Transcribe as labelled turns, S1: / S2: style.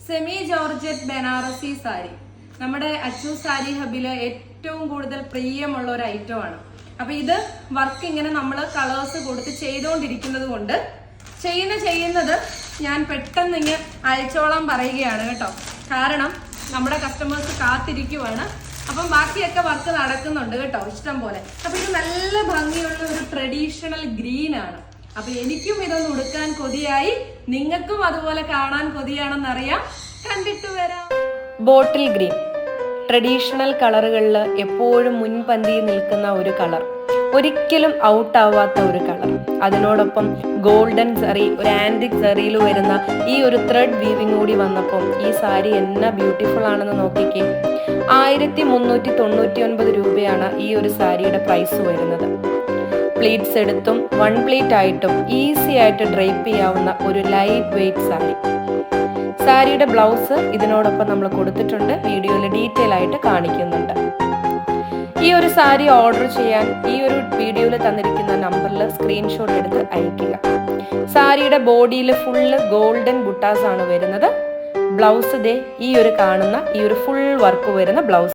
S1: Semi georgette Banarasi sari നമ്മുടെ അച്ചു സാരി ഹബില് ഏറ്റവും കൂടുതൽ പ്രിയമുള്ള ഒരു ഐറ്റം ആണ്. അപ്പൊ ഇത് വർക്ക് ഇങ്ങനെ നമ്മൾ കളേഴ്സ് കൊടുത്ത് ചെയ്തുകൊണ്ടിരിക്കുന്നത് കൊണ്ട് ചെയ്യുന്നത് ഞാൻ പെട്ടെന്ന് ഇങ്ങനെ അയച്ചോളാൻ പറയുകയാണ് കേട്ടോ. കാരണം നമ്മുടെ കസ്റ്റമേഴ്സ് കാത്തിരിക്കുവാണ്. അപ്പം ബാക്കിയൊക്കെ വർക്ക് നടക്കുന്നുണ്ട് കേട്ടോ, ഇഷ്ടം പോലെ. അപ്പൊ ഇത് നല്ല ഭംഗിയുള്ള ഒരു ട്രഡീഷണൽ ഗ്രീൻ ആണ്. അപ്പൊ എനിക്കും ഇതൊന്ന് ഉടുക്കാൻ കൊതിയായി, നിങ്ങൾക്കും അതുപോലെ കാണാൻ കൊതിയാണെന്നറിയാം. കണ്ടിട്ട് വരാം.
S2: ബോട്ടിൽ ഗ്രീൻ ട്രഡീഷണൽ കളറുകളിൽ എപ്പോഴും മുൻപന്തിയിൽ നിൽക്കുന്ന ഒരു കളർ, ഒരിക്കലും ഔട്ട് ആവാത്ത ഒരു കളർ. അതിനോടൊപ്പം ഗോൾഡൻ സെറി, ഒരു ആന്റിക് സെറിയിൽ വരുന്ന ഈ ഒരു ത്രെഡ് വീവിങ് കൂടി വന്നപ്പം ഈ സാരി എന്നാ ബ്യൂട്ടിഫുൾ ആണെന്ന് നോക്കിക്കേ. 1399 രൂപയാണ് ഈ ഒരു സാരിയുടെ പ്രൈസ് വരുന്നത്. പ്ലീറ്റ്സ് എടുത്തും 1 പ്ലീറ്റ് ആയിട്ടും ഈസി ആയിട്ട് ഡ്രൈപ്പ് ചെയ്യാവുന്ന ഒരു ലൈറ്റ് വെയ്റ്റ് സാരി. സാരിയുടെ ബ്ലൗസ് ഇതിനോടൊപ്പം നമ്മൾ കൊടുത്തിട്ടുണ്ട്, വീഡിയോയിൽ ഡീറ്റെയിൽ ആയിട്ട് കാണിക്കുന്നുണ്ട്. ഈ ഒരു സാരി ഓർഡർ ചെയ്യാൻ ഈ ഒരു വീഡിയോയിൽ തന്നിരിക്കുന്ന നമ്പറിൽ സ്ക്രീൻഷോട്ട് എടുത്ത് അയക്കുക. സാരിയുടെ ബോഡിയിൽ ഫുള്ള് ഗോൾഡൻ ബുട്ടാസ് ആണ് വരുന്നത്. ബ്ലൗസ് ദേ ഈ ഒരു കാണുന്ന ഈ ഒരു ഫുൾ വർക്ക് വരുന്ന ബ്ലൗസ്.